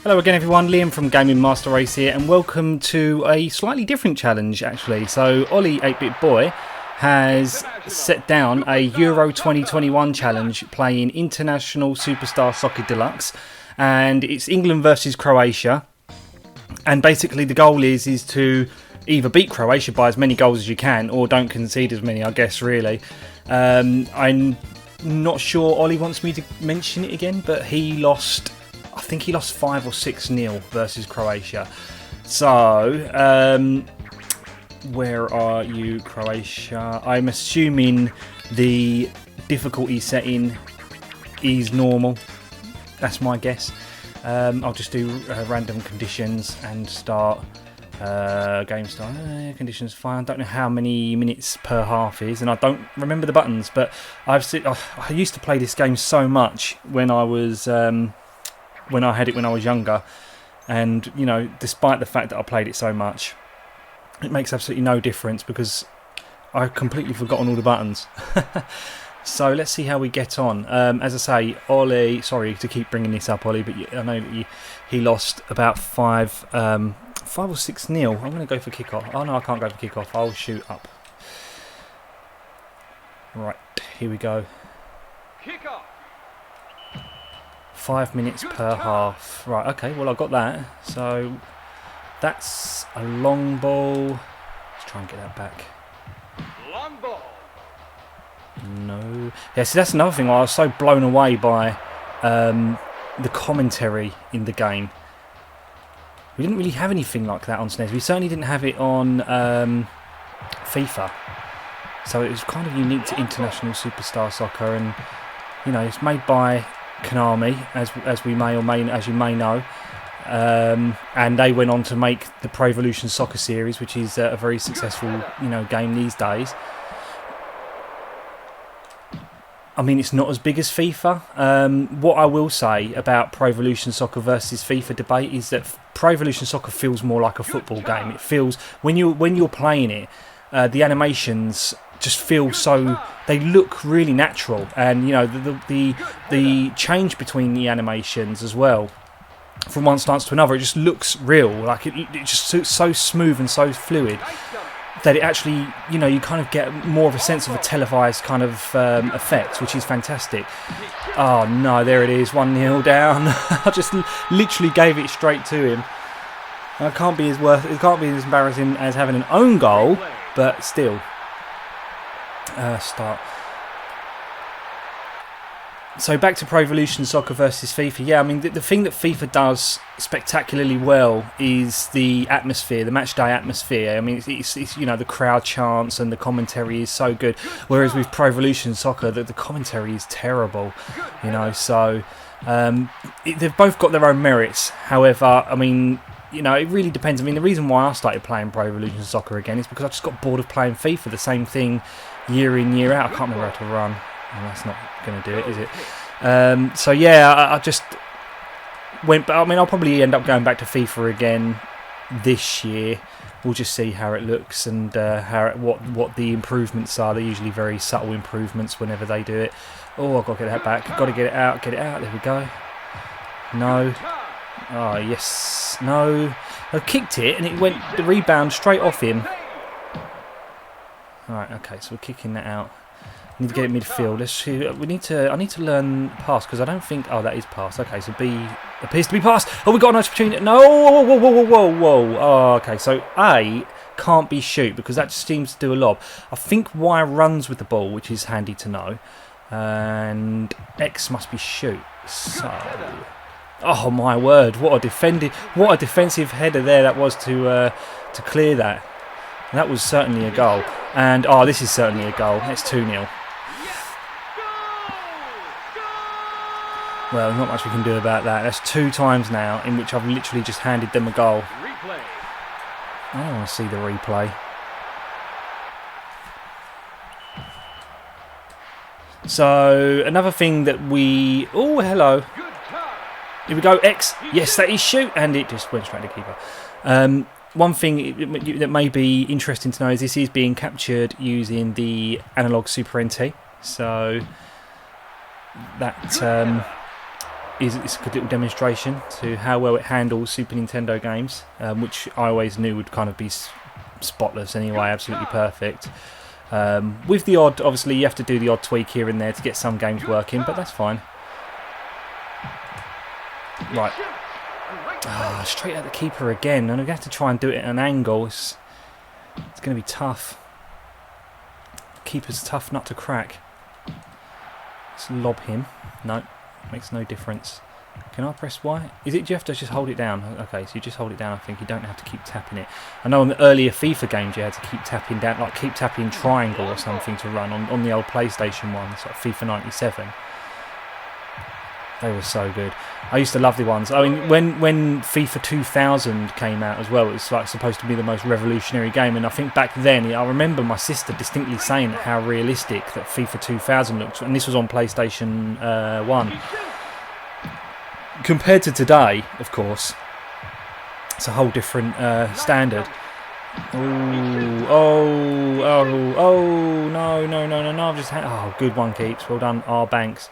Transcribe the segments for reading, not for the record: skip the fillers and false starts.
Hello again everyone, Liam from Gaming Master Race here, and welcome to a slightly different challenge actually. So Ollie 8-Bit Boy has set down a Euro 2021 challenge playing International Superstar Soccer Deluxe, and it's England versus Croatia, and basically the goal is to either beat Croatia by as many goals as you can or don't concede as many, I guess, really. I'm not sure Ollie wants me to mention it again, but I think he lost 5 or 6-0 versus Croatia. So, where are you, Croatia? I'm assuming the difficulty setting is normal. That's my guess. I'll just do random conditions and start. Game start. Conditions fine. I don't know how many minutes per half is, and I don't remember the buttons. But I used to play this game so much when I was. When I had it when I was younger, and you know, despite the fact that I played it so much, it makes absolutely no difference because I've completely forgotten all the buttons. So let's see how we get on. As I say, Ollie, sorry to keep bringing this up, Ollie, but I know that he lost about 5 or 6-0. I'm going to go for kickoff. Oh no, I can't go for kickoff. I'll shoot up. Right, here we go. Kickoff. 5 minutes per half. Right, okay, well I got that. So that's a long ball. Let's try and get that back. Long ball. No. Yeah, see, that's another thing. I was so blown away by the commentary in the game. We didn't really have anything like that on SNES. We certainly didn't have it on FIFA. So it was kind of unique to International Superstar Soccer, and you know, it's made by Konami, as you may know, and they went on to make the Pro Evolution Soccer series, which is a very successful, you know, game these days. I mean, it's not as big as FIFA. What I will say about Pro Evolution Soccer versus FIFA debate is that Pro Evolution Soccer feels more like a football game. It feels when you're playing it, the animations just feel so, they look really natural, and you know, the change between the animations as well from one stance to another, it just looks real, like it just so smooth and so fluid that it actually, you know, you kind of get more of a sense of a televised kind of effect, which is fantastic. Oh no, there it is, 1-0 down. I just literally gave it straight to him. It can't be as embarrassing as having an own goal, but still. Start. So back to Pro Evolution Soccer versus FIFA. Yeah, I mean, the thing that FIFA does spectacularly well is the atmosphere, the match day atmosphere. I mean, it's you know, the crowd chants and the commentary is so good. Whereas with Pro Evolution Soccer, the commentary is terrible. You know, so they've both got their own merits. However, I mean, you know, it really depends. I mean, the reason why I started playing Pro Evolution Soccer again is because I just got bored of playing FIFA, the same thing year in, year out. I can't remember how to run. Well, that's not going to do it, is it? So yeah, I just went. But I mean, I'll probably end up going back to FIFA again this year. We'll just see how it looks and what the improvements are. They're usually very subtle improvements whenever they do it. Oh, I've got to get that back. Got to get it out. Get it out. There we go. No. Oh yes. No. I kicked it and it went the rebound straight off him. Alright, okay, so we're kicking that out. Need to get it midfield. Let's see. I need to learn pass because I don't think. Oh, that is pass. Okay, so B appears to be pass. Oh, we got a nice opportunity. No, whoa. Oh, okay. So A can't be shoot because that just seems to do a lob. I think Y runs with the ball, which is handy to know, and X must be shoot. So, oh my word! What a defensive header there that was to clear that. That was certainly a goal. And, oh, this is certainly a goal. It's 2-0. Well, not much we can do about that. That's 2 times now in which I've literally just handed them a goal. I don't want to see the replay. So, another thing that we... Oh, hello. Here we go. X. Yes, that is shoot. And it just went straight to keeper. One thing that may be interesting to know is this is being captured using the Analogue Super NT. So that it's a good little demonstration to how well it handles Super Nintendo games, which I always knew would kind of be spotless anyway, absolutely perfect. With the odd, obviously you have to do the odd tweak here and there to get some games working, but that's fine. Right. Straight at the keeper again, and I'm going to have to try and do it at an angle. It's going to be tough. The keeper's a tough nut to crack. Let's lob him. No, makes no difference. Can I press Y? Do you have to just hold it down? Okay, so you just hold it down, I think. You don't have to keep tapping it. I know in the earlier FIFA games you had to keep tapping down, like keep tapping triangle or something to run on the old PlayStation ones, like FIFA 97. They were so good. I used to love the ones. I mean, when FIFA 2000 came out as well, it was like supposed to be the most revolutionary game. And I think back then, I remember my sister distinctly saying how realistic that FIFA 2000 looked. And this was on PlayStation 1. Compared to today, of course, it's a whole different standard. Oh, no, I've just had... Oh, good one, Keeps. Well done, R. Banks.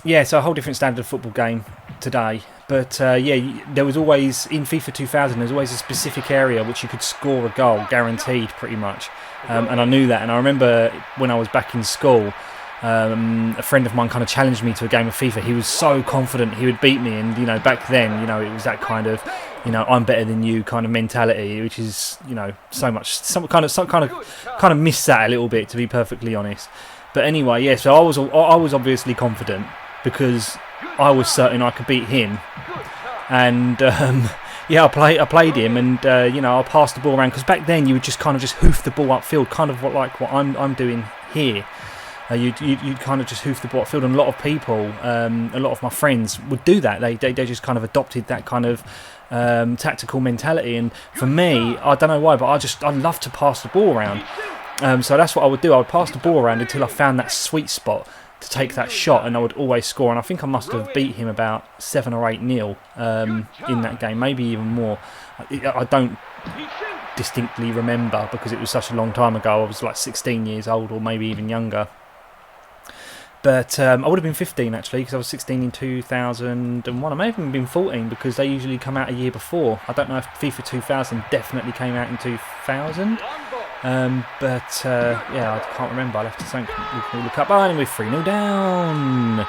Yeah, so a whole different standard of football game today. But yeah, there was always, in FIFA 2000, there's always a specific area which you could score a goal, guaranteed pretty much. And I knew that. And I remember when I was back in school, a friend of mine kind of challenged me to a game of FIFA. He was so confident he would beat me. And, you know, back then, you know, it was that kind of, you know, I'm better than you kind of mentality, which is, you know, so much, kind of miss that a little bit, to be perfectly honest. But anyway, yeah, so I was obviously confident because I was certain I could beat him. And yeah, I played him, and you know, I passed the ball around, because back then you would just kind of just hoof the ball upfield, kind of like what I'm doing here. You'd kind of just hoof the ball upfield, and a lot of people, a lot of my friends would do that. They just kind of adopted that kind of tactical mentality. And for me, I don't know why, but I love to pass the ball around. So that's what I would do. I would pass the ball around until I found that sweet spot to take that shot, and I would always score. And I think I must have beat him about 7 or 8-0 in that game, maybe even more. I don't distinctly remember because it was such a long time ago. I was like 16 years old, or maybe even younger. But I would have been 15 actually, because I was 16 in 2001. I may have even been 14 because they usually come out a year before. I don't know if FIFA 2000 definitely came out in 2000. But yeah, I can't remember. I'll have to look up. Oh, anyway, 3-0 down.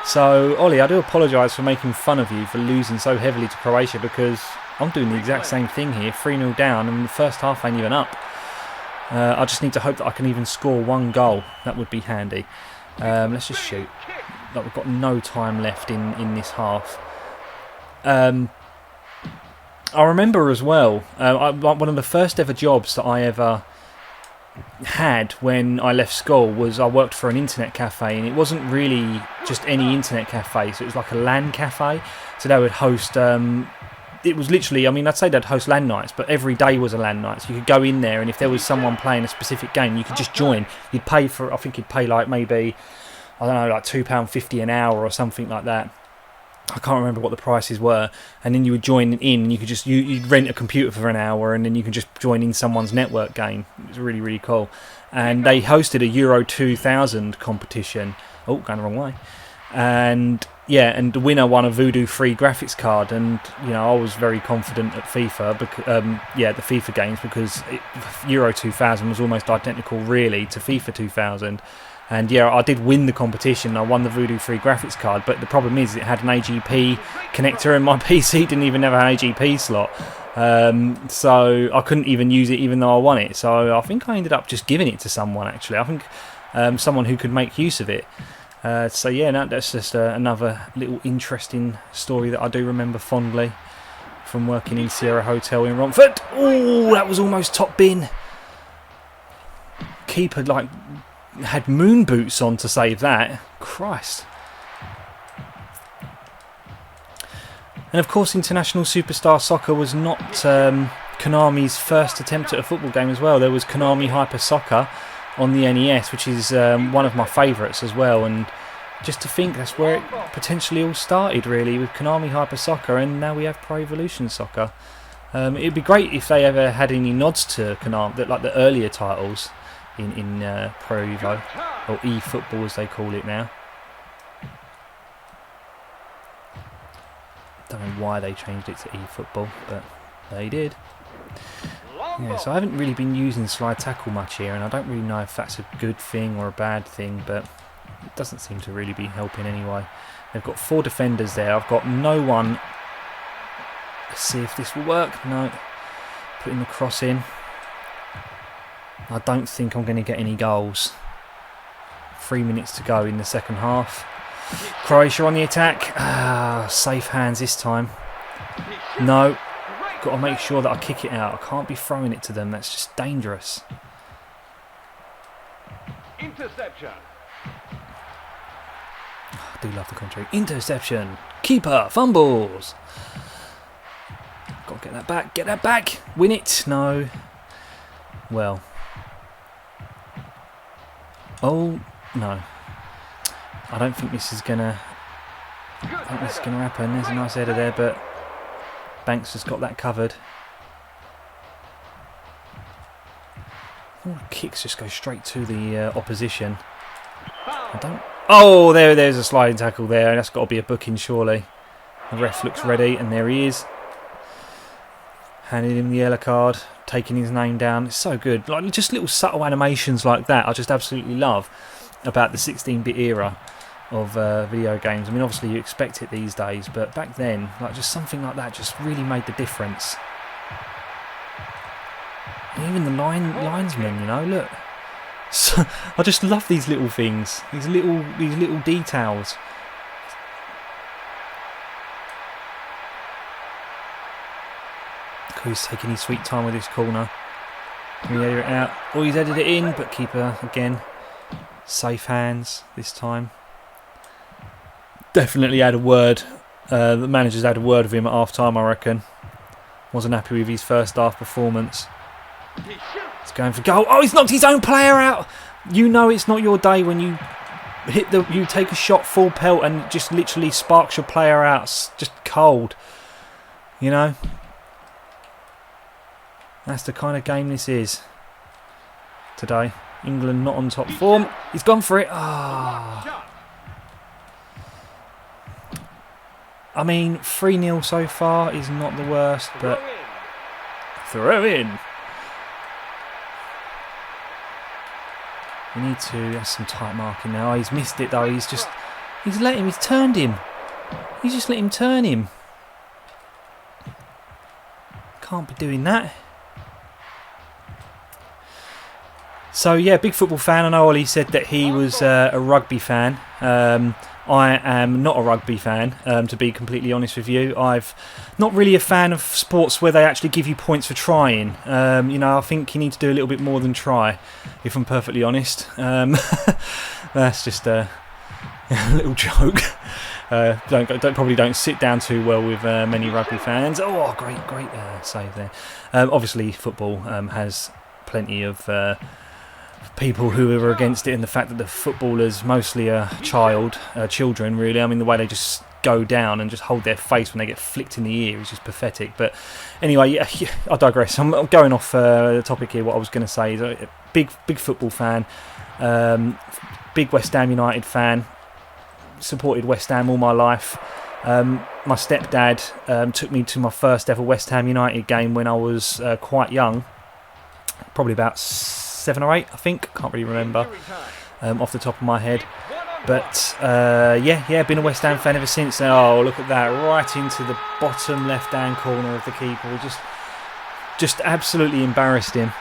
So, Ollie, I do apologise for making fun of you for losing so heavily to Croatia, because I'm doing the exact same thing here. 3-0 down, and the first half ain't even up. I just need to hope that I can even score one goal. That would be handy. Let's just shoot. Like, we've got no time left in this half. I remember as well, one of the first ever jobs that I ever had when I left school was I worked for an internet cafe, and it wasn't really just any internet cafe, so it was like a LAN cafe. So they would host, it was literally, I mean, I'd say they'd host LAN nights, but every day was a LAN night. So you could go in there, and if there was someone playing a specific game, you could just join. You'd pay for, I think you'd pay like maybe, I don't know, like £2.50 an hour or something like that. I can't remember what the prices were, and then you would join in, and you could just you'd rent a computer for an hour, and then you could just join in someone's network game. It was really, really cool. And they hosted a Euro 2000 competition. Oh, going the wrong way. And yeah, and the winner won a Voodoo free graphics card, and you know, I was very confident at FIFA, the FIFA games, because Euro 2000 was almost identical really to FIFA 2000. And yeah, I did win the competition. I won the Voodoo free graphics card, but the problem is it had an AGP connector, and my PC didn't even have an AGP slot. So I couldn't even use it even though I won it. So I think I ended up just giving it to someone, actually. I think someone who could make use of it. So yeah, no, that's just another little interesting story that I do remember fondly from working in Sierra Hotel in Romford. Oh, that was almost top bin. Keeper had moon boots on to save that. Christ. And of course, International Superstar Soccer was not Konami's first attempt at a football game as well. There was Konami Hyper Soccer on the NES, which is one of my favourites as well. And just to think, that's where it potentially all started, really, with Konami Hyper Soccer, and now we have Pro Evolution Soccer. It'd be great if they ever had any nods to Konami, like the earlier titles in Pro Evo, or eFootball as they call it now. Don't know why they changed it to eFootball, but they did. Yeah, so I haven't really been using slide tackle much here, and I don't really know if that's a good thing or a bad thing, but it doesn't seem to really be helping anyway. They've got 4 defenders there. I've got no one. Let's see if this will work. No. Putting the cross in. I don't think I'm going to get any goals. 3 minutes to go in the second half. Croatia on the attack. Safe hands this time. No. Got to make sure that I kick it out. I can't be throwing it to them. That's just dangerous. Interception. I do love the commentary. Interception. Keeper. Fumbles. Got to get that back. Get that back. Win it. No. Well. Oh, no. I don't think this is going to happen. There's a nice header there, but Banks has got that covered. All the kicks just go straight to the opposition. I don't... Oh, there's a sliding tackle there. That's got to be a booking, surely. The ref looks ready, and there he is. Handing him the yellow card, taking his name down. It's so good. Like, just little subtle animations like that I just absolutely love about the 16-bit era of video games. I mean, obviously you expect it these days, but back then, like, just something like that just really made the difference. And even the linesmen, you know, look. So, I just love these little things, these little details. Who's taking his sweet time with this corner. Can we header it out? Oh, he's headed it in, but keeper again. Safe hands this time. Definitely had a word. The manager's had a word with him at half time, I reckon. Wasn't happy with his first half performance. He's going for goal. Oh, he's knocked his own player out. You know it's not your day when you you take a shot full pelt and just literally sparks your player out. It's just cold. You know? That's the kind of game this is today. England not on top form. He's gone for it. Ah. I mean, 3-0 so far is not the worst, but throw in. We need to. That's some tight marking now. Oh, he's missed it though. He's turned him. He's just let him turn him. Can't be doing that. So yeah, big football fan. I know Ollie said that he was a rugby fan. I am not a rugby fan, to be completely honest with you. I've not really a fan of sports where they actually give you points for trying. You know, I think you need to do a little bit more than try, if I'm perfectly honest. That's just a little joke. Probably don't sit down too well with many rugby fans. Oh, great save there. Obviously, football has plenty of people who are against it, and the fact that the footballers mostly are children really. I mean, the way they just go down and just hold their face when they get flicked in the ear is just pathetic. But anyway, yeah, I digress. I'm going off the topic here. What I was going to say is a big football fan, big West Ham United fan, supported West Ham all my life. My stepdad took me to my first ever West Ham United game when I was quite young, probably about 7 or 8, I think. Can't really remember off the top of my head. But yeah, been a West Ham fan ever since. Oh, look at that, right into the bottom left-hand corner of the keeper. We just absolutely embarrassed him.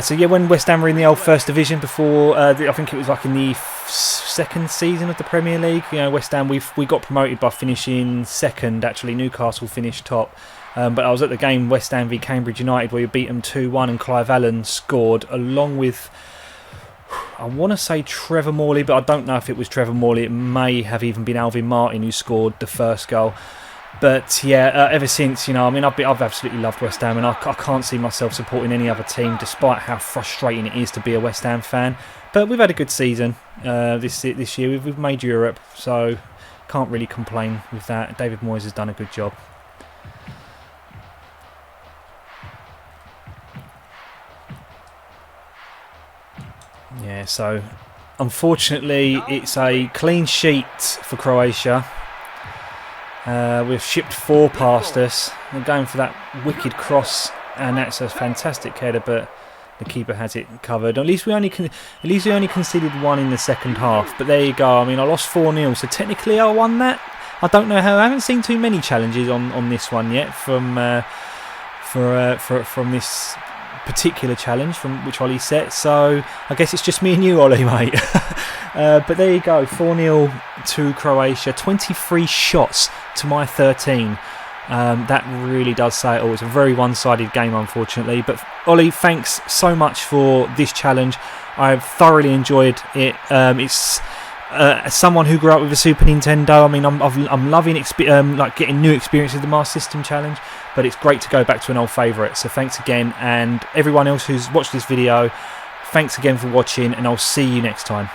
So yeah, when West Ham were in the old First Division before, I think it was like in the second season of the Premier League. You know, West Ham we got promoted by finishing second. Actually, Newcastle finished top. But I was at the game West Ham v Cambridge United where we beat them 2-1 and Clive Allen scored along with, I want to say Trevor Morley, but I don't know if it was Trevor Morley. It may have even been Alvin Martin who scored the first goal. But yeah, ever since, you know, I mean, I've absolutely loved West Ham, and I can't see myself supporting any other team despite how frustrating it is to be a West Ham fan. But we've had a good season this year. We've made Europe, so can't really complain with that. David Moyes has done a good job. Yeah, so unfortunately it's a clean sheet for Croatia, We've shipped 4 past us. They're going for that wicked cross, and that's a fantastic header, but the keeper has it covered. At least we only conceded 1 in the second half. But there you go. I mean, I lost 4-0, so technically I won that. I don't know how. I haven't seen too many challenges on this one yet from this particular challenge from which Ollie set. So I guess it's just me and you, Ollie, mate. But there you go. 4-0 to Croatia. 23 shots to my 13. That really does say it all. It's a very one-sided game, unfortunately. But Ollie, thanks so much for this challenge. I've thoroughly enjoyed it. It's as someone who grew up with a Super Nintendo, I mean, I'm loving like getting new experiences with the Master System Challenge. But it's great to go back to an old favourite. So thanks again, and everyone else who's watched this video, thanks again for watching, and I'll see you next time.